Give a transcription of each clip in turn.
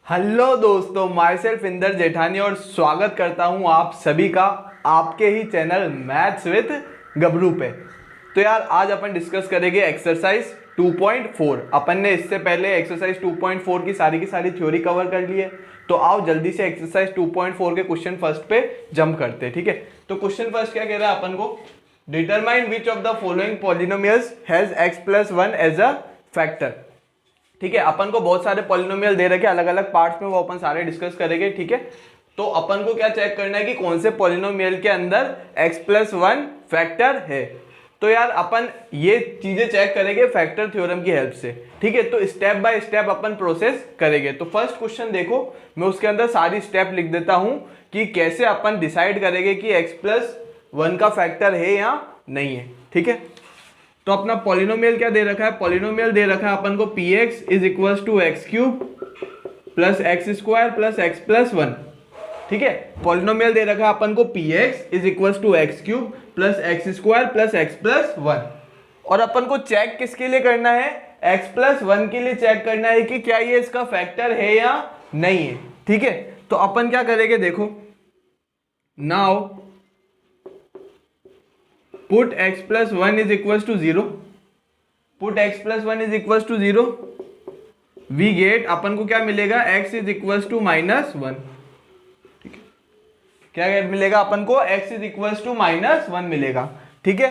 Hello दोस्तों, my self Inder जेठानी और स्वागत करता हूं आप सभी का आपके ही चैनल मैथ्स विद गबरू पे। तो यार आज अपन डिस्कस करेंगे एक्सरसाइज 2.4। अपन ने इससे पहले एक्सरसाइज 2.4 की सारी थ्योरी कवर कर ली है। तो आओ जल्दी से एक्सरसाइज 2.4 के क्वेश्चन फर्स्ट पे जंप करते हैं। ठीक है, तो क्वेश्चन फर्स्ट क्या कह रहा है अपन को, determine which of the following polynomials has x+1 as a factor. ठीक है, अपन को बहुत सारे पॉलिनोमियल दे रखे अलग अलग पार्ट्स में, वो अपन सारे डिस्कस करेंगे। ठीक है, तो अपन को क्या चेक करना है कि कौन से पॉलिनोमियल के अंदर x+1 फैक्टर है। तो यार अपन ये चीजें चेक करेंगे फैक्टर थ्योरम की हेल्प से। ठीक है, तो step by step upon process करेंगे। तो फर्स्ट क्वेश्चन देखो, मैं उसके अंदर सारी स्टेप लिख देता हूं कि कैसे अपन डिसाइड करेंगे कि x+1 का फैक्टर है या नहीं है। ठीक है, तो अपना पॉलिनोमियल क्या दे रखा है, पॉलिनोमियल दे रखा है अपन को px is equal to x³ plus x² plus x+1। ठीक है, पॉलिनोमियल दे रखा है अपन को px is equal to x³ plus x² plus x+1। और अपन को चेक किसके लिए करना है, x+1 के लिए चेक करना है कि क्या ये इसका फैक्टर है या नहीं है। ठीक है, तो अपन क्या करेंगे देखो, now put x+1 is equals to 0, put x+1 is equals to 0, we get अपन को क्या मिलेगा, x is equals to -1। ठीक है, क्या मिलेगा अपन को, x is equals to -1 मिलेगा। ठीक है,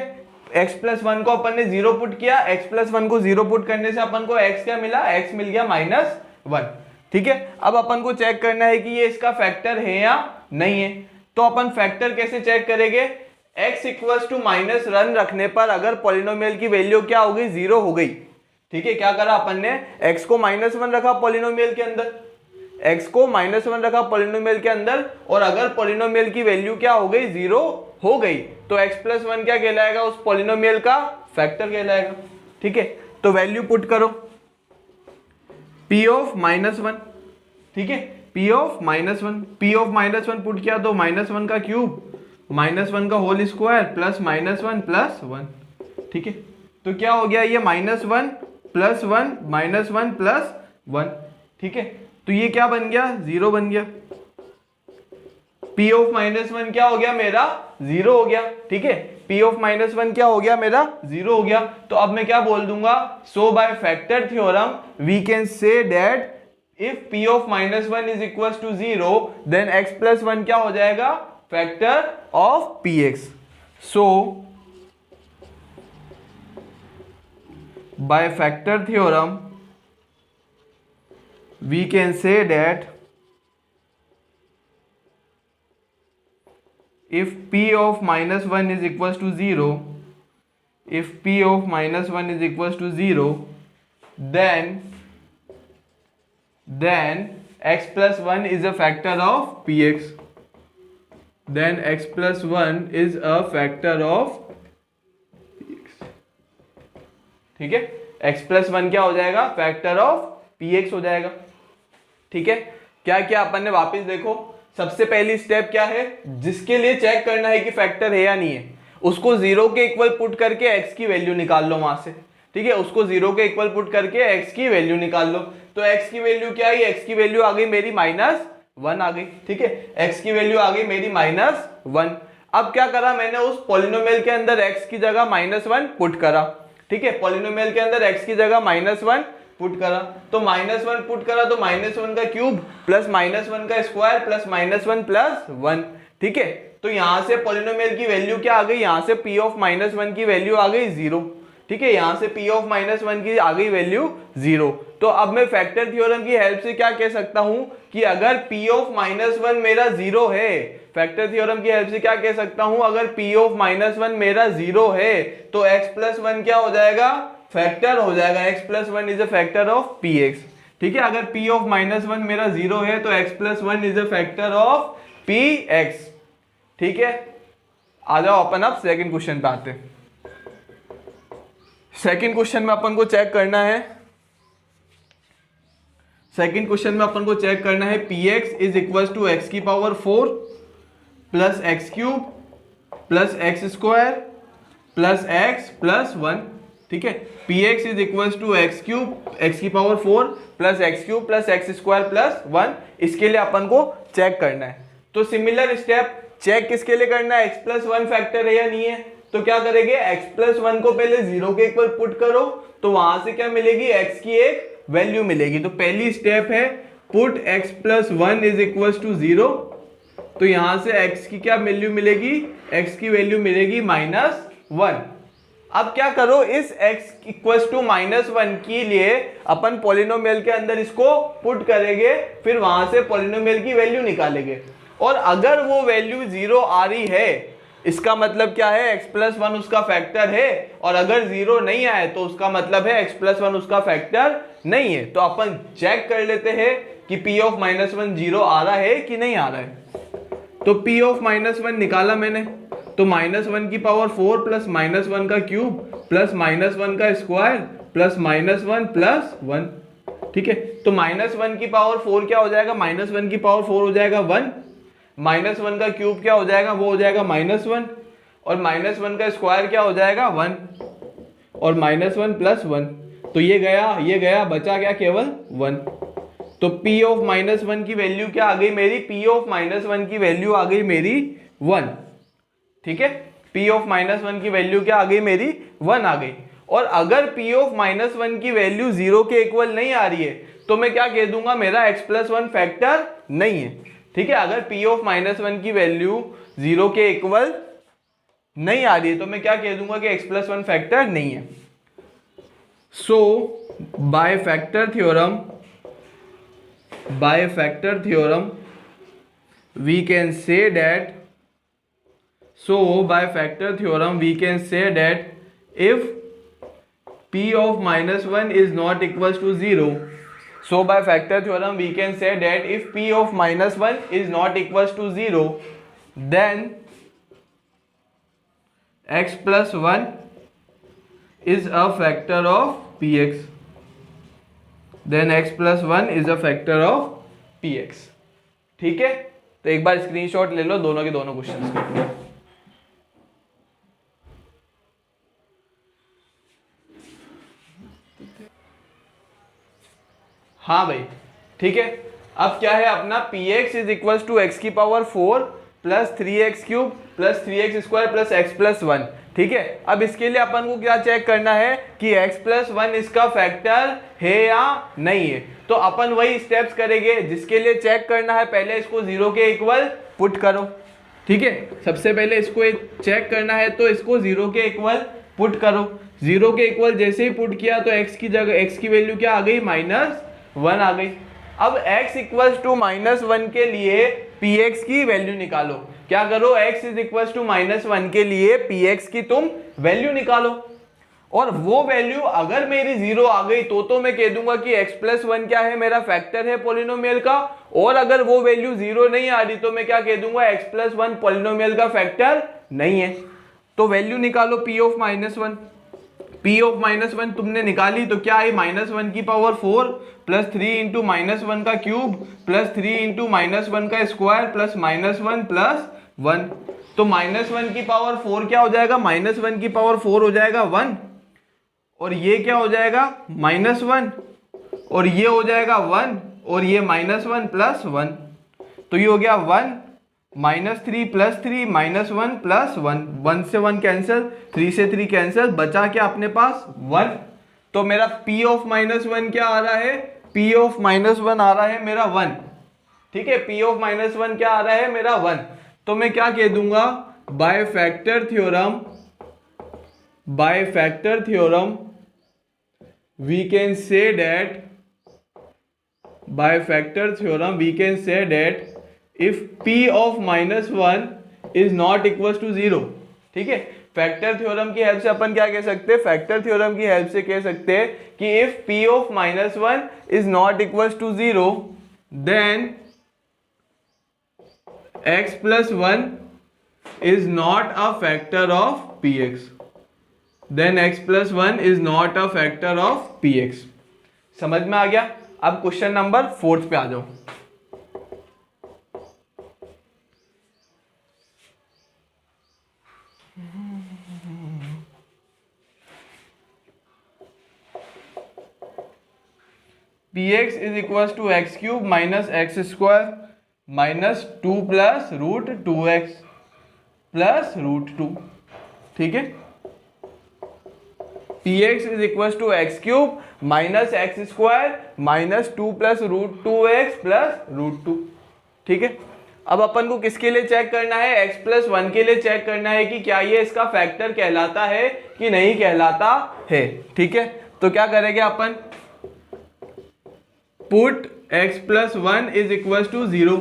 x+1 को अपन ने 0 पुट किया, x+1 को 0 पुट करने से अपन को x क्या मिला, x मिल गया -1। ठीक है, अब अपन को चेक करना है कि ये इसका फैक्टर है या नहीं है। तो अपन फैक्टर कैसे चेक करेंगे, x इक्वल्स टू -1 रखने पर अगर पॉलिनोमियल की वैल्यू क्या हो गई, 0 हो गई। ठीक है, क्या करा अपन ने, x को -1 रखा पॉलिनोमियल के अंदर, x को -1 रखा पॉलिनोमियल के अंदर, और अगर पॉलिनोमियल की वैल्यू क्या हो गई, 0 हो गई, तो x+1 क्या कहलाएगा, उस पॉलिनोमियल का फैक्टर कहलाएगा। ठीक है, तो वैल्यू पुट करो p ऑफ -1। ठीक है, p ऑफ -1 पुट किया तो -1 का क्यूब -1 का होल स्क्वायर प्लस -1 प्लस 1। ठीक है, तो क्या हो गया, ये -1 प्लस 1 -1 प्लस 1। ठीक है, तो ये क्या बन गया, 0 बन गया। p ऑफ -1 क्या हो गया मेरा, 0 हो गया। ठीक है, p ऑफ -1 क्या हो गया मेरा, 0 हो गया। तो अब मैं क्या बोल दूंगा, so by factor theorem we can say that if p of -1 is equal to 0 then x+1 क्या हो जाएगा, factor of px. So by factor theorem we can say that if p of -1 is equals to 0, if p of -1 is equals to 0, then x+1 is a factor of px, then x+1 is a factor of px। ठीक है, x+1 क्या हो जाएगा, factor of px हो जाएगा। ठीक है, क्या क्या अपन ने वापस देखो, सबसे पहली स्टेप क्या है, जिसके लिए चेक करना है कि फैक्टर है या नहीं है, उसको 0 के इक्वल पुट करके x की वैल्यू निकाल लो वहां से। ठीक है, उसको 0 के इक्वल पुट करके x की वैल्यू निकाल लो। तो x की वैल्यू क्या है, x की वैल्यू आ गई मेरी -1 आ गई। ठीक है, x की वैल्यू आ गई मेरी -1। अब क्या करा मैंने, उस पॉलिनोमियल के अंदर x की जगह -1 पुट करा। ठीक है, पॉलिनोमियल के अंदर x की जगह -1 पुट करा, तो -1 पुट करा तो -1 का क्यूब प्लस -1 का स्क्वायर प्लस -1 प्लस 1। ठीक है, तो यहां से पॉलिनोमियल की वैल्यू क्या आ गई, यहां से p ऑफ -1 की वैल्यू आ गई 0। ठीक है, यहां से p ऑफ -1 की आ गई वैल्यू 0। तो अब मैं फैक्टर थ्योरम की हेल्प से क्या कह सकता हूं कि अगर p ऑफ -1 मेरा 0 है, फैक्टर थ्योरम की हेल्प से क्या कह सकता हूं, अगर p ऑफ -1 मेरा 0 है तो x+1 क्या हो जाएगा, फैक्टर हो जाएगा, x+1 is a factor of px। ठीक है, अगर p ऑफ -1 मेरा 0 है तो x+1 is a factor of px। ठीक है, आ जाओ अपन अब सेकंड क्वेश्चन पे आते हैं। सेकंड क्वेश्चन में अपन को चेक करना है, सेकंड क्वेश्चन में अपन को चेक करना है px is equal to x⁴ plus x³ plus x² plus x plus 1। ठीक है, P X is equal to x cube X की power 4 plus X cube plus X square plus 1, इसके लिए अपन को चेक करना है। तो सिमिलर स्टेप चेक किसके लिए करना है, एक्स प्लस 1 फैक्टर है या नहीं है। तो क्या करेंगे, एक्स प्लस 1 को पहले 0 के इक्वल पुट करो, तो वहां से क्या मिलेगी, एक्स की एक वैल्यू मिलेगी। तो पहली स्टेप है put x plus 1 is equal to 0, तो यहां से x की क्या वैल्यू मिलेगी, x की वैल्यू मिलेगी -1। अब क्या करो, इस x इक्वल टू -1 के लिए अपन पॉलिनोमियल के अंदर इसको पुट करेंगे, फिर वहां से पॉलिनोमियल की वैल्यू निकालेंगे। और अगर वो वैल्यू 0 आ रही है, इसका मतलब क्या है, x प्लस 1 उसका फैक्टर है, और अगर 0 नहीं आए तो उसका मतलब है x प्लस 1 उसका फैक्टर नहीं है। तो अपन चेक कर लेते हैं कि p ऑफ -1 0 आ रहा है कि नहीं आ रहा है। तो p ऑफ -1 निकाला मैंने, तो -1 की पावर 4 प्लस -1 का क्यूब प्लस -1 का स्क्वायर प्लस -1 प्लस 1, ठीक है। तो -1 की पावर 4 क्या हो जाएगा, -1 की पावर 4 हो जाएगा 1, -1 का क्यूब क्या हो जाएगा, वो हो जाएगा -1, और -1 का स्क्वायर क्या हो जाएगा 1, और -1 प्लस 1, तो ये गया, बचा क्या केवल 1। तो p ऑफ -1 की वैल्यू क्या आ गई मेरी, p ऑफ -1 की वैल्यू आ गई मेरी 1, ठीक है। p ऑफ -1 की वैल्यू क्या आ गई मेरी 1 आ गई। और अगर p ऑफ -1 की वैल्यू 0 के इक्वल नहीं आ रही है, तो मैं क्या कह दूंगा, मेरा x प्लस 1 फैक्टर नहीं है, ठीक है। अगर p ऑफ -1 की वैल्यू 0 के इक्वल नहीं आ रही है, तो मैं क्या कह दूंगा कि x प्लस 1 फैक्टर नहीं है। So by factor theorem we can say that if p of -1 is not equals to 0, so by factor theorem we can say that if p of -1 is not equals to 0, then x plus 1 is a factor of px, then x plus 1 is a factor of px, ठीक है। तो एक बार screenshot ले लो दोनों के दोनों questions के। हाँ भाई, ठीक है। अब क्या है अपना px is equal to X की power 4 plus 3x cube plus 3x square plus x plus 1, ठीक है। अब इसके लिए अपन को क्या चेक करना है कि x प्लस 1 इसका फैक्टर है या नहीं है। तो अपन वही स्टेप्स करेंगे जिसके लिए चेक करना है, पहले इसको 0 के इक्वल पुट करो, ठीक है। सबसे पहले इसको चेक करना है, तो इसको 0 के इक्वल पुट करो। 0 के इक्वल जैसे ही पुट किया तो x की जगह x की वैल्यू क्या आ गई, -1 आ गई। अब x इक्वल्स टू -1 के लिए px की वैल्यू निकालो। क्या करो, x इज इक्वल्स टू -1 के लिए px की तुम वैल्यू निकालो, और वो वैल्यू अगर मेरी 0 आ गई तो मैं कह दूंगा कि x प्लस 1 क्या है, मेरा फैक्टर है पॉलिनोमियल का। और अगर वो वैल्यू 0 नहीं आ रही तो मैं क्या कह दूंगा, x प्लस 1 पॉलिनोमियल का फैक्टर नहीं है। तो वैल्यू निकालो p ऑफ -1, p ऑफ -1 तुमने निकाली तो क्या आई, -1 की पावर 4 प्लस 3 इंटू -1 का क्यूब प्लस 3 इंटू -1 का स्क्वायर प्लस -1 प्लस 1। तो -1 की पावर 4 क्या हो जाएगा, -1 की पावर 4 हो जाएगा 1, और ये क्या हो जाएगा -1, और ये हो जाएगा 1, और ये -1 प्लस 1, तो ये हो गया 1 -3 प्लस 3 -1 प्लस 1, 1 से 1 कैंसिल, 3 से 3 कैंसिल, बचा क्या अपने पास 1। तो मेरा p ऑफ -1 क्या आ रहा है, p ऑफ -1 आ रहा है मेरा 1, ठीक है। p ऑफ -1 क्या आ रहा है मेरा 1। तो मैं क्या कह दूंगा, bye factor theorem we can say that if p of -1 is not equals to 0, ठीक है। फैक्टर थ्योरम की हेल्प से अपन क्या कह सकते हैं, फैक्टर थ्योरम की हेल्प से कह सकते हैं कि if p of -1 is not equals to 0, then x plus 1 is not a factor of px, then x plus 1 is not a factor of px। समझ में आ गया। अब क्वेश्चन नंबर 4 पे आ जाओ। px is equal to x cube minus x square minus 2 plus root 2x plus root 2, ठीक है। px is equal to x cube minus x square minus 2 plus root 2x plus root 2, ठीक है। अब अपन को किसके लिए चेक करना है, x प्लस 1 के लिए चेक करना है कि क्या ये इसका फैक्टर कहलाता है कि नहीं कहलाता है, ठीक है। तो क्या करेंगे अपन, put x plus 1 is equal to 0।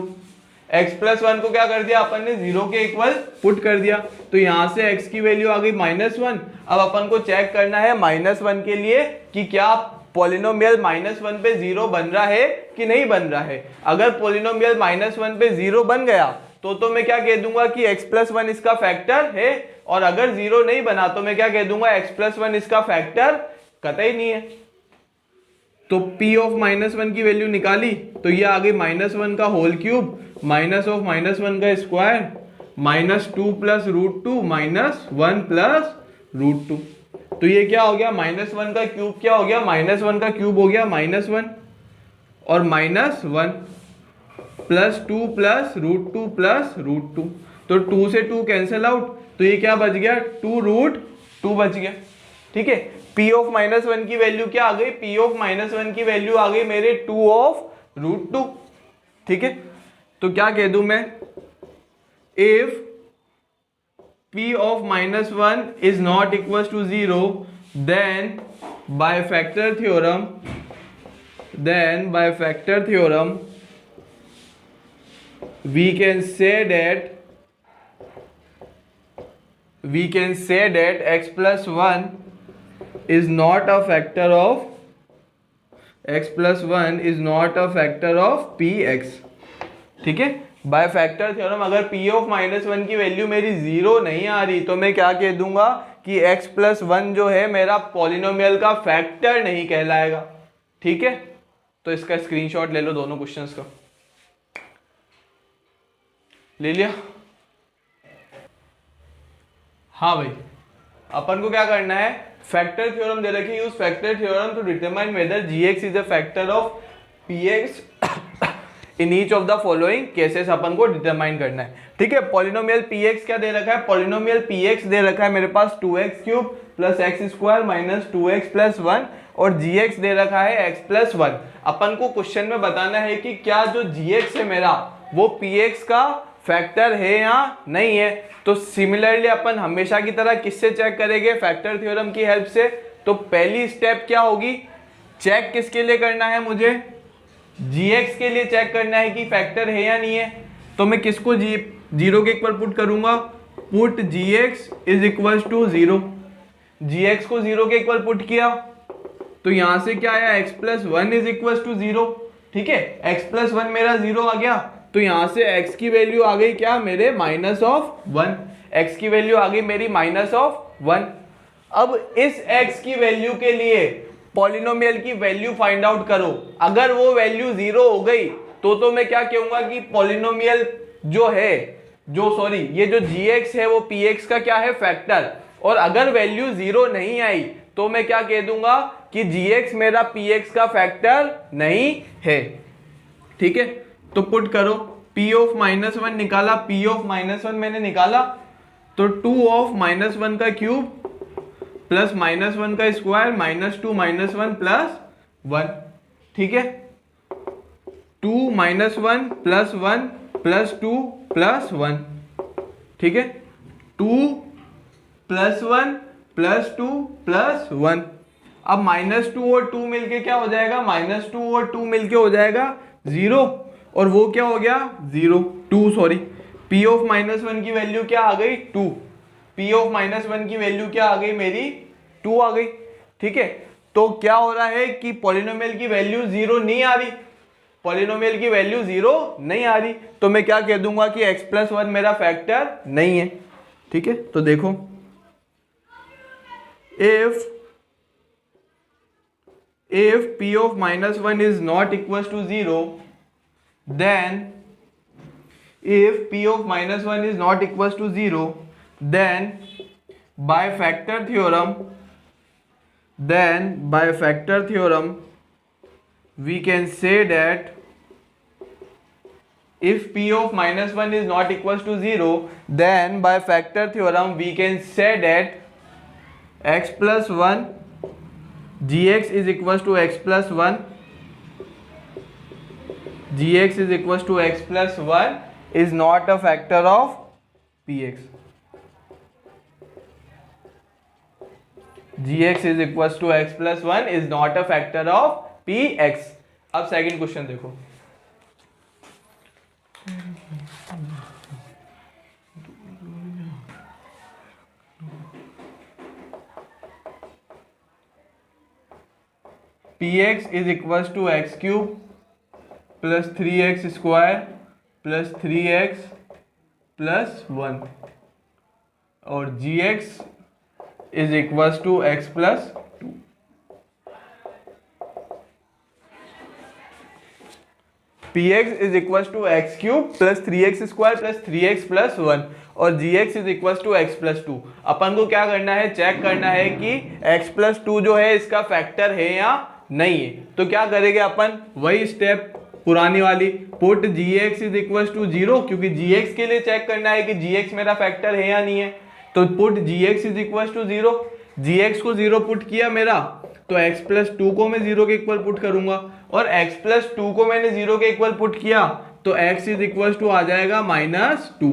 x plus 1 को क्या कर दिया अपन ने, 0 के इक्वल पुट कर दिया, तो यहां से x की वैल्यू आ गई -1। अब अपन को चेक करना है -1 के लिए कि क्या पॉलिनोमियल -1 पे 0 बन रहा है कि नहीं बन रहा है। अगर पॉलिनोमियल -1 पे 0 बन गया तो मैं क्या कह दूंगा कि x प्लस 1 इसका फैक्टर है, और अगर 0 नहीं बना तो मैं क्या कह दूंगा, x प्लस 1 इसका फैक्टर कतई नहीं है। तो p ऑफ -1 की वैल्यू निकाली तो ये आ गई -1 का होल क्यूब माइनस ऑफ -1 का square -2 plus root 2 -1 plus root 2। तो ये क्या हो गया, -1 का क्यूब क्या हो गया, -1 का क्यूब हो गया -1 और -1 plus 2 plus root 2 plus root 2। तो 2 से 2 कैंसिल आउट, तो ये क्या बच गया, 2 रूट 2 बच गया, ठीक है। p ऑफ -1 की वैल्यू क्या आ गई, p ऑफ -1 की वैल्यू आ गई मेरे 2 ऑफ रूट 2, ठीक है। तो क्या कह दूं मैं, if p of -1 is not equals to 0, then by factor theorem we can say that x plus 1 is not a factor of px, ठीक है। बाय फैक्टर थ्योरम अगर p ऑफ -1 की वैल्यू मेरी 0 नहीं आ रही तो मैं क्या कह दूंगा कि x प्लस 1 जो है मेरा पॉलिनोमियल का फैक्टर नहीं कहलाएगा, ठीक है। तो इसका स्क्रीनशॉट ले लो, दोनों क्वेश्चंस का ले लिया। हाँ भाई, अपन को क्या करना है, फैक्टर थ्योरम दे रखी, use factor theorem to determine whether gx is a factor of px in each of the following cases अपन को डिटरमाइन करना है, ठीक है। पॉलिनोमियल px क्या दे रखा है, पॉलिनोमियल px दे रखा है मेरे पास 2x cube plus X square minus 2x plus 1 और gx दे रखा है x प्लस 1। अपन को क्वेश्चन में बताना है कि क्या जो gx है मेरा वो px का फैक्टर है या नहीं है। तो सिमिलरली अपन हमेशा की तरह किससे चेक करेंगे, फैक्टर थ्योरम की हेल्प से। तो पहली स्टेप क्या होगी, चेक किसके लिए करना है, मुझे gx के लिए चेक करना है कि फैक्टर है या नहीं है। तो मैं किसको 0 के इक्वल पुट करूंगा, put gx is equal to 0। gx को 0 के इक्वल पुट किया तो यहां से क्या आया, x plus 1 is equal to 0, ठीक है। x प्लस 1 मेरा 0 आ गया, तो यहां से x की वैल्यू आ गई क्या मेरे -1, x की वैल्यू आ गई मेरी -1। अब इस x की वैल्यू के लिए पॉलिनोमियल की वैल्यू फाइंड आउट करो। अगर वो वैल्यू 0 हो गई तो मैं क्या कहूंगा कि पॉलिनोमियल जो है, ये जो gx है वो px का क्या है, फैक्टर। और अगर वैल्यू 0 नहीं आई तो मैं क्या कह दूंगा कि gx मेरा px का फैक्टर नहीं है, ठीक है। तो पुट करो, p ऑफ -1 निकाला, p ऑफ -1 मैंने निकाला तो 2 ऑफ -1 का क्यूब प्लस -1 का स्क्वायर -2 -1 प्लस 1, ठीक है। 2 -1 प्लस 1 प्लस 2 प्लस 1, ठीक है। 2 प्लस 1 प्लस 2 प्लस 1। अब -2 और 2 मिलके क्या हो जाएगा, -2 और 2 मिलके हो जाएगा 0, और वो क्या हो गया 2 सॉरी। p ऑफ -1 की वैल्यू क्या आ गई 2, p ऑफ -1 की वैल्यू क्या आ गई मेरी 2 आ गई, ठीक है। तो क्या हो रहा है कि पॉलिनोमियल की वैल्यू 0 नहीं आ रही, पॉलिनोमियल की वैल्यू 0 नहीं आ रही, तो मैं क्या कह दूंगा कि x प्लस 1 मेरा फैक्टर नहीं है, ठीक है। तो देखो, if p of -1 is not equals to 0, then if p of -1 is not equals to 0, then by factor theorem we can say that if p of minus 1 is not equals to 0, then by factor theorem we can say that x plus 1 gx is equals to x plus 1, gx is equals to x plus 1 is not a factor of px. gx is equals to x plus 1 is not a factor of px. अब second question देखो, px is equals to x cube plus 3x square plus 3x plus 1 और gx is equals to x plus 2. px is equals to x cube plus 3x square plus 3x plus 1 और gx is equals to x plus 2. अपन को क्या करना है, check करना है कि x plus 2 जो है इसका फैक्टर है या नहीं है. तो क्या करेंगे अपन, वही स्टेप पुरानी वाली, put gx is equals to 0, क्योंकि gx के लिए चेक करना है कि gx मेरा फैक्टर है या नहीं है. तो put gx is equals to 0, gx को 0 पुट किया मेरा, तो x प्लस 2 को मैं 0 के इक्वल पुट करूंगा और x प्लस 2 को मैंने 0 के इक्वल पुट किया तो x इज इक्वल टू आ जाएगा -2.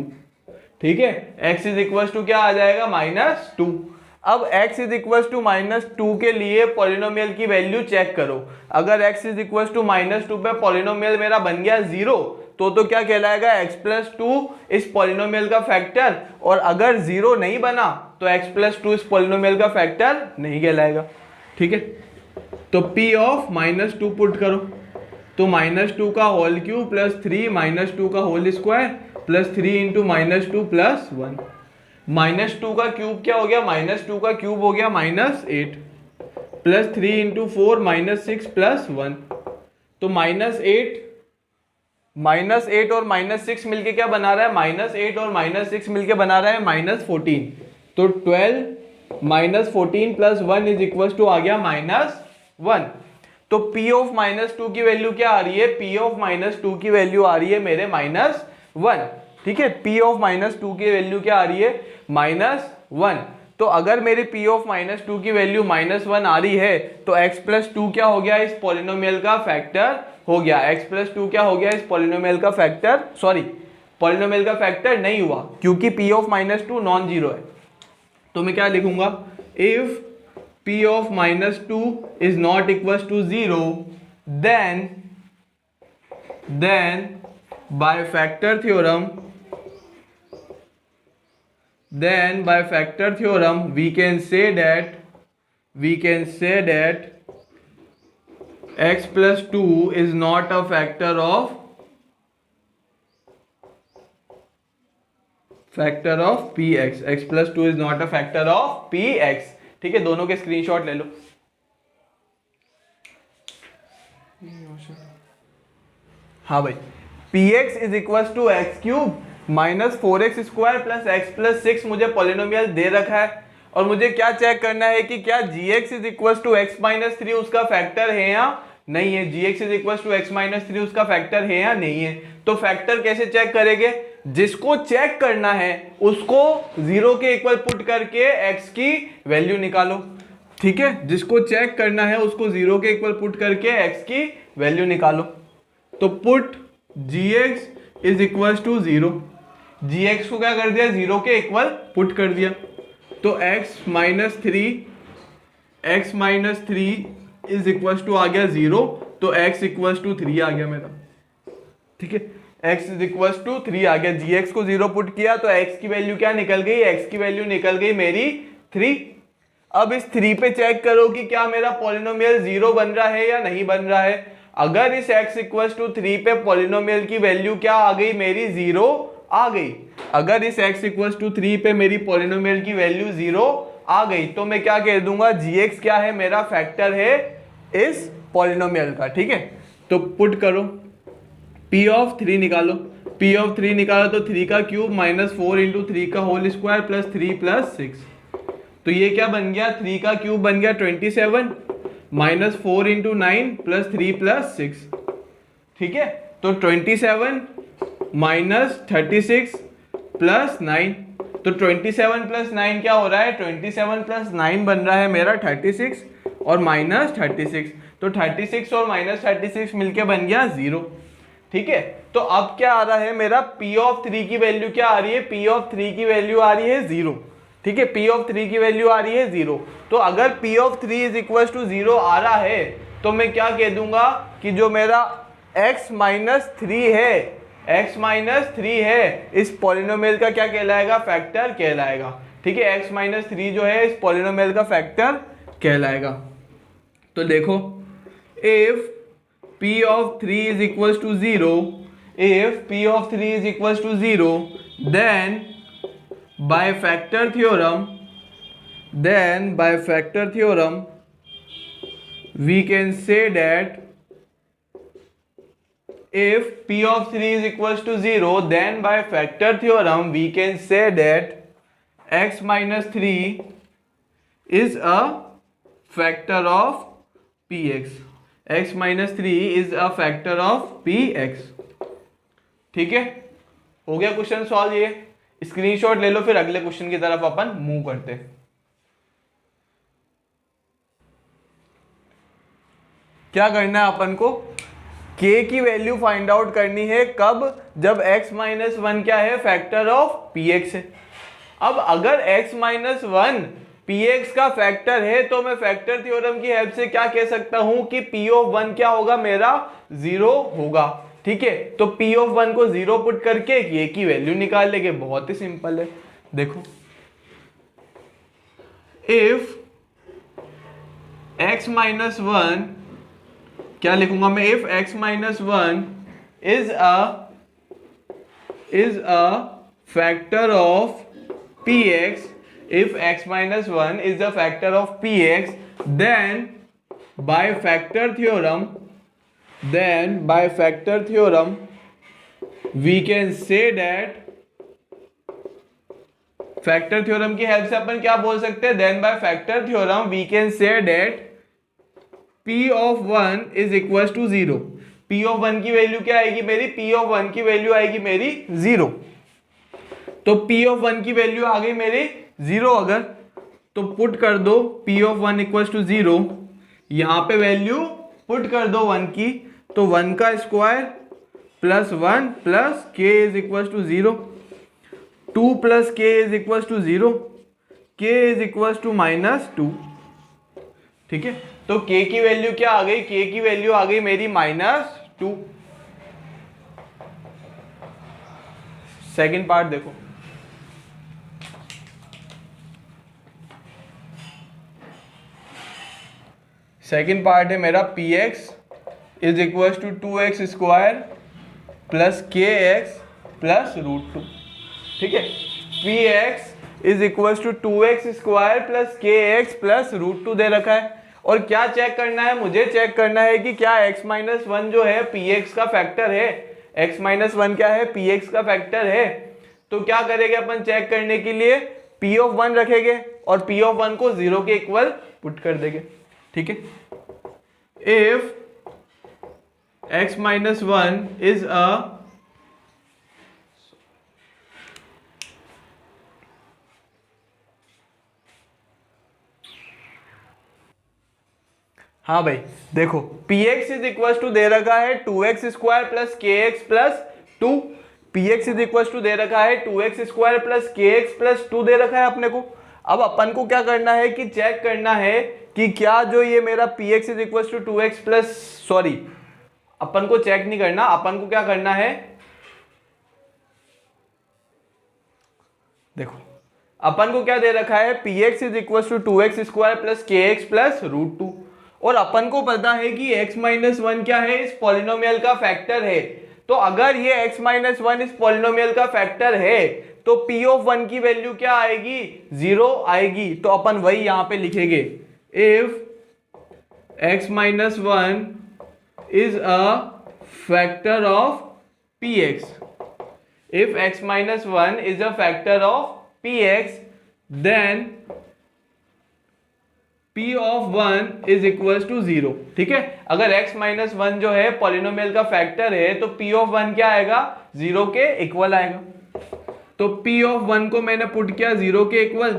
ठीक है, x इज इक्वल टू क्या आ जाएगा, -2. अब x इज इक्वल टू -2 के लिए पॉलिनोमियल की वैल्यू चेक करो. अगर x इज इक्वल टू -2 पे पॉलिनोमियल मेरा बन गया 0 तो क्या कहलाएगा, x प्लस 2 इस पॉलिनोमियल का फैक्टर, और अगर 0 नहीं बना तो x प्लस 2 इस पॉलिनोमियल का फैक्टर नहीं कहलाएगा. ठीक है, तो p ऑफ -2 पुट करो, तो -2 का होल क्यूब प्लस 3 -2 का whole square plus 3 into -2 plus 1. -2 का क्यूब क्या हो गया, -2 का क्यूब हो गया -8 प्लस 3 इंटू 4 -6 प्लस 1. तो -8 और -6 मिलके क्या बना रहा है, -8 और -6 मिलके बना रहा है -14. तो 12 -14 प्लस 1 इज इक्वल टू आ गया -1. तो p ऑफ -2 की वैल्यू क्या आ रही है, p ऑफ -2 की वैल्यू आ रही है मेरे -1. ठीक है, p ऑफ -2 की वैल्यू क्या आ रही है, -1. तो अगर मेरी p ऑफ -2 की वैल्यू -1 आ रही है तो x प्लस 2 क्या हो गया, इस पॉलिनोमियल का फैक्टर हो गया. x प्लस 2 क्या हो गया, इस पॉलिनोमियल का फैक्टर, सॉरी पॉलिनोमियल का फैक्टर नहीं हुआ क्योंकि p ऑफ -2 नॉन जीरो है. तो मैं क्या लिखूंगा, if p of -2 is not equals to 0, then by factor theorem we can say that x plus 2 is not a factor of px. x plus 2 is not a factor of px. ठीक है, दोनों के screenshot ले लो. हाँ भाई, px is equal to x cube -4x square plus x plus 6 मुझे polynomial दे रखा है और मुझे क्या चेक करना है कि क्या gx is equal to x minus 3 उसका फैक्टर है या नहीं है. gx is equal to x minus 3 उसका फैक्टर है या नहीं है. तो फैक्टर कैसे चेक करेंगे, जिसको चेक करना है उसको 0 के इक्वल पुट करके x की वैल्यू निकालो. ठीक है, जिसको चेक करना है उसको 0 के इक्वल पुट करके x की वैल्यू निकालो. तो put gx is equal to 0, gx को क्या कर दिया, 0 के इक्वल पुट कर दिया. तो x minus 3 is equal to आ गया 0, तो x इक्वल टू 3 आ गया मेरा. ठीक है, x इज इक्वल टू 3 आ गया. gx को 0 पुट किया तो x की वैल्यू क्या निकल गई, x की वैल्यू निकल गई मेरी 3. अब इस 3 पे चेक करो कि क्या मेरा पॉलिनोमियल 0 बन रहा है या नहीं बन रहा है. अगर इस x इक्वल टू 3 पे पॉलिनोमियल की वैल्यू क्या आ गई, मेरी 0 आ गई. अगर इस x इक्वल टू 3 पे मेरी पॉलिनोमियल की वैल्यू 0 आ गई तो मैं क्या कह दूंगा, gx क्या है, मेरा फैक्टर है इस पॉलिनोमियल का. ठीक है, तो पुट करो, p ऑफ 3 निकालो. p ऑफ 3 निकालो तो 3 का क्यूब -4 इंटू 3 का होल स्क्वायर प्लस 3 प्लस 6. तो ये क्या बन गया, 3 का क्यूब बन गया 27 -4 इंटू 9 प्लस 3 प्लस 6, ठीक है। तो 27 माइनस 36 प्लस 9, तो 27 प्लस 9 क्या हो रहा है, 27 प्लस 9 बन रहा है मेरा 36 और माइनस 36, तो 36 और माइनस 36 मिलके बन गया 0, ठीक है। तो अब क्या आ रहा है मेरा P ऑफ 3 की वैल्यू क्या आ रही है, P ऑफ 3 की वैल्यू आ रही है 0, ठीक है। P ऑफ 3 की वैल्यू आ रही है 0, तो अगर P of 3 is equal to 0 आ रहा है तो मैं क्या कह दूंगा कि जो मेरा x माइनस 3 है, x माइनस 3 है, इस पॉलिनोमियल का क्या कहलाएगा, फैक्टर कहलाएगा, ठीक है। x माइनस 3 जो है इस पॉलिनोमियल का फैक्टर कहलाएगा। तो देखो, if P of 3 is equals to 0, if P of 3 is equals to 0, then by factor theorem, we can say that if P of 3 is equals to 0, then by factor theorem we can say that x minus 3 is a factor of Px, x minus 3 is a factor of Px, ठीक है। हो गया question solve, ये screenshot ले लो, फिर अगले question की तरफ अपन मूव करते हैं। क्या करना है अपन को, k की वैल्यू फाइंड आउट करनी है, कब, जब x माइनस 1 क्या है, फैक्टर ऑफ Px है। अब अगर x माइनस 1 Px का फैक्टर है तो मैं फैक्टर थ्योरम की हेल्प से क्या कह सकता हूं कि P ऑफ 1 क्या होगा, मेरा 0 होगा, ठीक है। तो P ऑफ 1 को 0 पुट करके k की वैल्यू निकाल लेंगे, बहुत ही सिंपल है। देखो, इफ x माइनस 1, क्या लिखूंगा मैं, if x minus 1 is a factor of Px, if x minus 1 is the factor of Px, then by factor theorem we can say that, factor theorem की help से अपन क्या बोल सकते हैं, then by factor theorem we can say that P of 1 is equals to 0, P of 1 की value क्या आएगी मेरी, P of 1 की वैल्यू आएगी मेरी 0, तो P of 1 की वैल्यू आ गई मेरी 0, अगर तो पुट कर दो P of 1 इक्वल टू 0, यहां पे वैल्यू पुट कर दो 1 की, तो 1 का square plus 1 plus k is equal to 0, 2 plus k is equal to 0, k is equal to -2, ठीक है। तो k की वैल्यू क्या आ गई, k की वैल्यू आ गई मेरी -2। सेकंड पार्ट देखो, सेकेंड पार्ट है मेरा Px is equal to 2x square plus kx plus √2, ठीक है। Px is equal to 2x square plus kx plus √2 दे रखा है, और क्या चेक करना है, मुझे चेक करना है कि क्या x माइनस 1 जो है Px का फैक्टर है, x माइनस 1 क्या है, Px का फैक्टर है। तो क्या करेंगे अपन चेक करने के लिए, P ऑफ 1 रखेंगे और P ऑफ 1 को 0 के इक्वल पुट कर देंगे, ठीक है। If x minus 1 is a, हाँ भाई देखो, Px इज इक्वल टू दे रखा है 2x square plus kx plus 2, Px is equal to दे रखा है 2x square plus kx plus 2 दे रखा है अपने को। अब अपन को क्या करना है कि चेक करना है कि क्या जो ये मेरा Px is equal to 2x plus, sorry अपन को चेक नहीं करना, अपन को क्या करना है, देखो अपन को क्या दे रखा है, Px is equal to 2x square plus kx plus √2, और अपन को पता है कि x माइनस 1 क्या है, इस पॉलिनोमियल का फैक्टर है। तो अगर ये x माइनस 1 इस पॉलिनोमियल का फैक्टर है तो P ऑफ 1 की वैल्यू क्या आएगी, 0 आएगी। तो अपन वही यहां पे लिखेंगे, if x minus 1 is a factor of Px, if x minus 1 is a factor of Px, then P of 1 is equal to 0। ठीक है, अगर x माइनस 1 जो है पॉलिनोमियल का फैक्टर है तो P ऑफ 1 क्या आएगा, 0 के इक्वल आएगा। तो P ऑफ 1 को मैंने पुट किया 0 के इक्वल,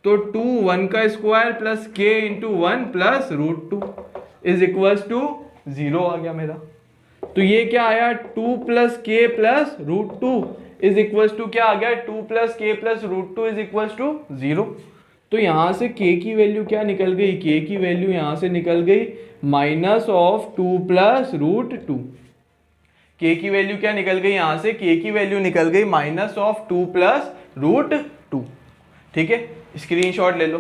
तो 2 1 का square plus k into 1 plus root 2 is equal to 0 आ गया मेरा। तो ये क्या आया, 2 plus k plus root 2 is equal to क्या आ गया, 2 plus k plus root 2 is equal to 0। तो यहाँ से k की वैल्यू क्या निकल गई, k की वैल्यू यहाँ से निकल गई minus of 2 plus root 2। k की वैल्यू क्या निकल गई, यहाँ से k की वैल्यू निकल गई माइनस ऑफ 2 प्लस रूट 2। ठीक है, स्क्रीनशॉट ले लो।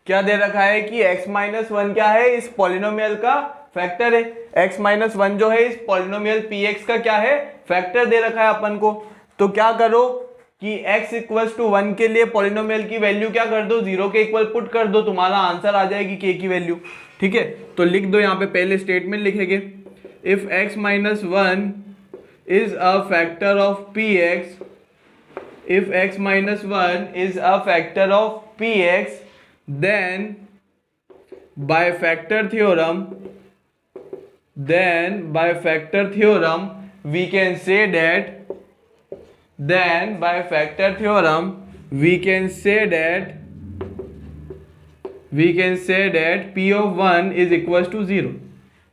क्या दे रखा है कि x माइनस 1 क्या है, इस पॉलिनोमियल का फैक्टर है। x माइनस 1 जो है इस पॉलिनोमियल px का क्या है, फैक्टर दे रखा है अपन को। तो क्या करो कि x इक्वल्स टू 1 के लिए पॉलिनोमियल की वैल्यू क्या कर दो, 0 के इक्वल पुट कर दो, तुम्हारा आंसर आ जाएगी k की वैल्यू। ठीक है, तो लिख दो यहाँ पे, पहले स्टेटमेंट लिखेंगे, if x minus 1 is a factor of px, if x minus 1 is a factor of px, then by factor theorem we can say that p of 1 is equals to 0।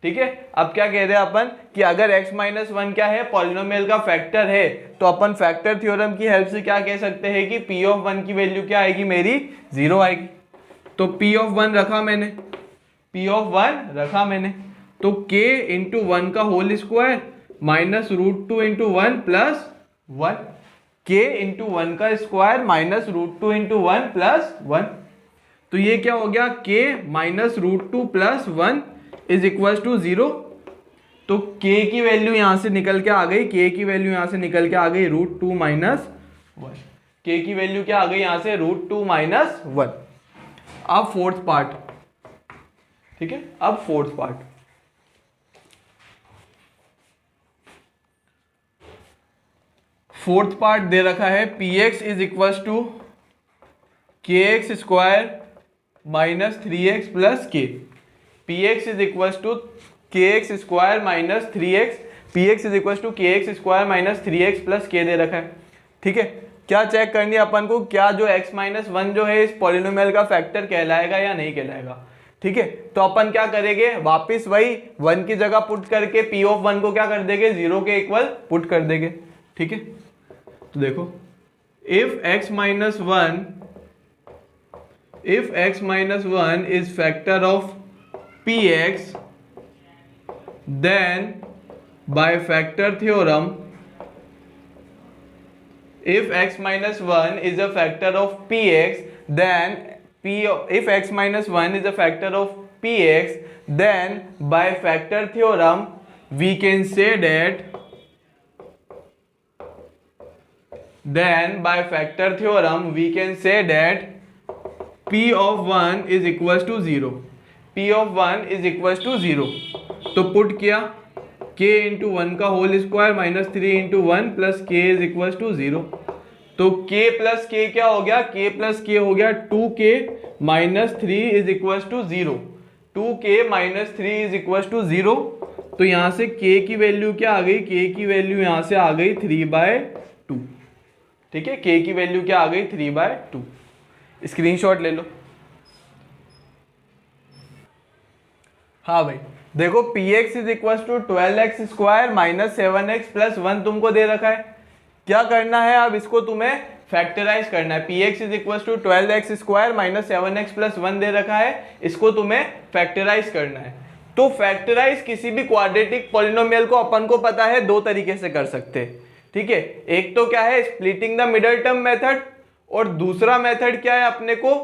ठीक है, अब क्या कह रहे हैं अपन कि अगर x माइनस 1 क्या है, पॉलिनोमियल का फैक्टर है, तो अपन फैक्टर थ्योरम की हेल्प से क्या कह सकते हैं कि p ऑफ 1 की वैल्यू क्या आएगी, मेरी 0 आएगी। तो p ऑफ 1 रखा मैंने, तो k इंटू 1 का whole square minus root 2 into 1 plus 1, k into 1 का square minus root 2 into 1 plus 1। तो ये क्या हो गया, k minus root 2 plus 1 is equal to 0। तो k की वैल्यू यहां से निकल के आ गई, रूट 2 माइनस 1। k की वैल्यू क्या आ गई यहां से, रूट 2 माइनस 1। अब फोर्थ पार्ट। ठीक है, अब फोर्थ पार्ट दे रखा है px is equal to kx square minus 3x plus k। px is equal to kx square minus 3x, px is equal to kx square minus 3x plus k दे रखा है। ठीक है, क्या चेक करनी है अपन को, क्या जो x माइनस 1 जो है इस पॉलिनोमियल का फैक्टर कहलाएगा या नहीं कहलाएगा। ठीक है, तो अपन क्या करेंगे, वापिस वही 1 की जगह पुट करके p ऑफ 1 को क्या कर देंगे, 0 के इक्वल पुट कर देंगे। ठीक है, तो देखो, if x minus 1 is factor of px, then by factor theorem, if x minus 1 is a factor of px, then if x minus 1 is a factor of px, then by factor theorem we can say that p of 1 is equals to 0। p of 1 is equals to 0। तो put किया k into 1 का whole square minus 3 into 1 plus k is equal to 0। तो k plus k क्या हो गया, k plus k हो गया 2k minus 3 is equal to 0। 2k minus 3 is equal to 0। तो यहाँ से k की वैल्यू क्या आ गई, k की वैल्यू यहाँ से आ गई 3/2। ठीक है, k की वैल्यू क्या आ गई, 3/2। स्क्रीनशॉट ले लो। हाँ भाई देखो, px is equal to 12x square minus 7x plus 1 तुमको दे रखा है। क्या करना है, अब इसको तुम्हें फैक्टराइज करना है। px is equal to 12x square minus 7x plus 1 दे रखा है, इसको तुम्हें फैक्टराइज करना है। तो फैक्टराइज किसी भी क्वाड्रेटिक पॉलिनोमियल को अपन को पता है 2 तरीके से कर सकते हैं। ठीक है, एक तो क्या है, splitting the middle term method, और दूसरा मेथड क्या है अपने को,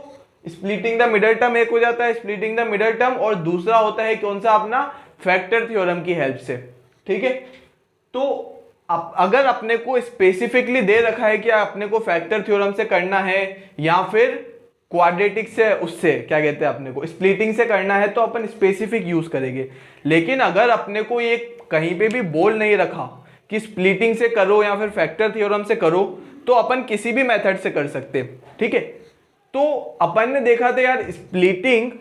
स्प्लिटिंग द मिडल टर्म एक हो जाता है स्प्लिटिंग द मिडल टर्म, और दूसरा होता है कौन सा, अपना फैक्टर थ्योरम की हेल्प से। ठीक है, तो अगर अपने को स्पेसिफिकली दे रखा है कि अपने को फैक्टर थ्योरम से करना है या फिर क्वाड्रेटिक से, उससे क्या कहते हैं, अपने को स्प्लिटिंग से करना है, तो अपन स्पेसिफिक यूज करेंगे। लेकिन अगर अपने को ये कहीं पे भी बोल नहीं रखा कि स्प्लिटिंग से करो या फिर फैक्टर थ्योरम से करो, तो अपन किसी भी मेथड से कर सकते हैं, ठीक है। तो अपन ने देखा था यार स्प्लिटिंग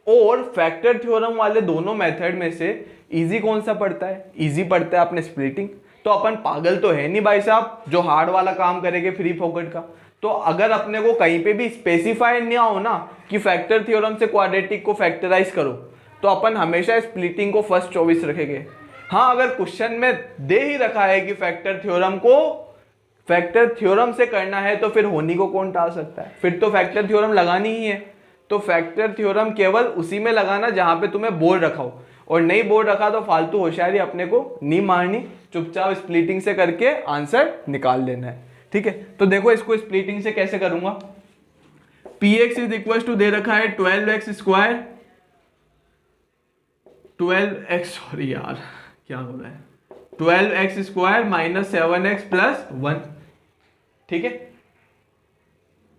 और फैक्टर थ्योरम वाले दोनों मेथड में से इजी कौन सा पड़ता है? इजी पड़ता है अपने स्प्लिटिंग। तो अपन पागल तो है नहीं भाई साहब जो हार्ड वाला काम करेंगे फ्री फोकट का। तो अगर अपने को कहीं पे भी स्पेसिफाई नहीं हो ना कि फैक्टर थ्योरम से क्वाड्रेटिक को फैक्टराइज करो, तो अपन हमेशा स्प्लिटिंग को फर्स्ट चॉइस रखेंगे। हाँ, अगर क्वेश्चन में दे ही रखा है कि फैक्टर थ्योरम को फैक्टर थ्योरम से करना है, तो फिर होनी को कौन टाल सकता है? फिर तो फैक्टर थ्योरम लगानी ही है। तो फैक्टर थ्योरम केवल उसी में लगाना जहां पे तुम्हें बोल रखा हो, और नहीं बोल रखा तो फालतू होशियारी अपने को नहीं मारनी, चुपचाप स्प्लिटिंग से करके आंसर निकाल लेना है, ठीक है। तो देखो इसको स्प्लिटिंग से कैसे करूंगा। px इज इक्वल टू दे रखा है 12x स्क्वायर 12x, सॉरी यार क्या हो रहा है, 12x square minus 7x plus 1, ठीक है।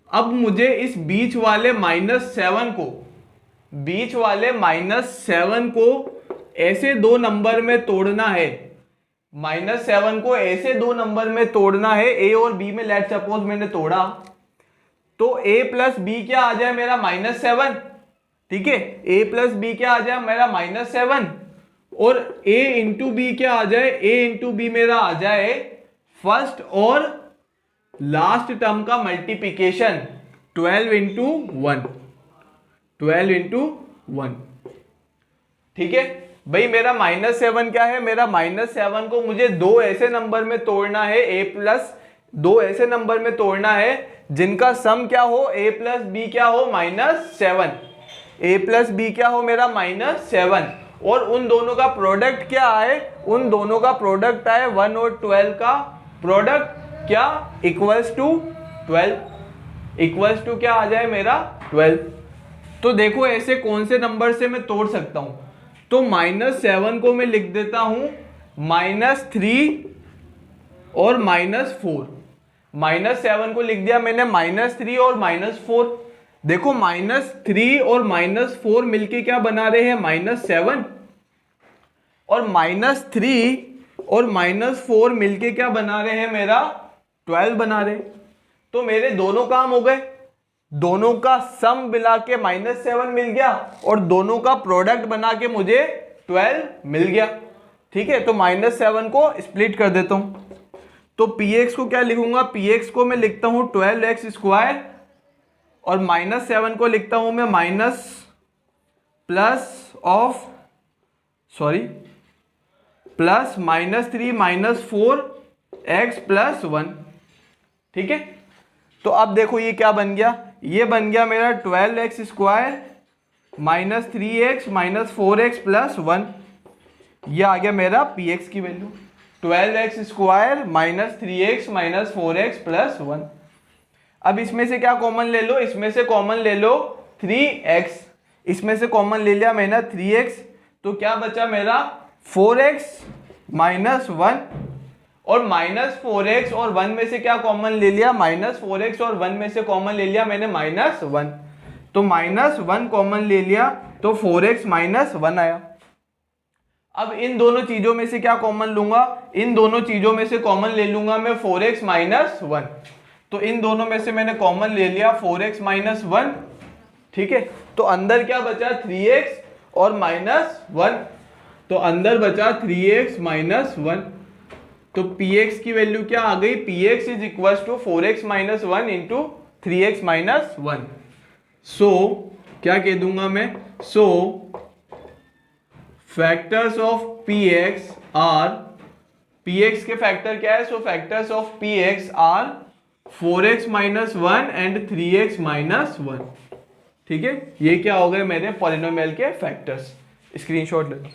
अब मुझे इस बीच वाले -7 को ऐसे दो नंबर में तोड़ना है, -7 को ऐसे दो नंबर में तोड़ना है, ए और बी में। लेट सपोज मैंने तोड़ा तो a प्लस बी क्या आ जाए मेरा -7, ठीक है। a प्लस बी क्या आ जाए मेरा -7, और a इंटू बी क्या आ जाए, a इंटू बी मेरा आ जाए फर्स्ट और लास्ट टर्म का मल्टीप्लिकेशन 12 इंटू 1, 12 इंटू 1, ठीक है भाई। मेरा -7 क्या है, मेरा -7 को मुझे दो ऐसे नंबर में तोड़ना है, a प्लस दो ऐसे नंबर में तोड़ना है जिनका सम क्या हो, a प्लस बी क्या हो -7, a प्लस बी क्या हो मेरा -7, और उन दोनों का प्रोडक्ट क्या आए, उन दोनों का प्रोडक्ट आए 1 और 12 का प्रोडक्ट क्या इक्वल्स टू 12, इक्वल्स टू क्या आ जाए मेरा 12। तो देखो ऐसे कौन से नंबर से मैं तोड़ सकता हूं, तो -7 को मैं लिख देता हूं -3 और -4, -7 को लिख दिया मैंने -3 और -4। देखो -3 और -4 मिलके क्या बना रहे हैं -7, और -3 और -4 मिलके क्या बना रहे हैं मेरा 12 बना रहे। तो मेरे दोनों काम हो गए, दोनों का सम मिला के -7 मिल गया और दोनों का प्रोडक्ट बना के मुझे 12 मिल गया, ठीक है। तो -7 को स्प्लिट कर देता हूं, तो px को क्या लिखूंगा, px को मैं लिखता हूं 12x स्क्वायर, और -7 को लिखता हूं मैं प्लस -3 -4x प्लस 1, ठीक है। तो अब देखो ये क्या बन गया, ये बन गया मेरा 12x square -3x -4x plus 1, ये आ गया मेरा px की value 12x square -3x -4x plus 1। अब इसमें से क्या कॉमन ले लो, इसमें से कॉमन ले लो 3x, इसमें से कॉमन ले लिया मैंने 3x, तो क्या बचा मेरा 4x -1, और -4x और 1 में से क्या कॉमन ले लिया, -4x और 1 में से कॉमन ले लिया मैंने -1, तो -1 कॉमन ले लिया तो 4x -1 आया। अब इन दोनों चीजों में से क्या कॉमन लूंगा, इन दोनों चीजों में से कॉमन ले लूंगा मैं 4x -1, तो इन दोनों में से मैंने कॉमन ले लिया 4x -1, ठीक है। तो अंदर क्या बचा 3x और -1, तो अंदर बचा 3x -1, तो px की वैल्यू क्या आ गई, px is equal to 4x -1 into 3x -1। So क्या कह दूंगा मैं, so factors of px are, px के फैक्टर क्या है, so factors of px are 4x -1 and 3x -1, ठीक है। ये क्या हो गए मेरे पॉलिनोमियल के फैक्टर्स। स्क्रीनशॉट ले लो।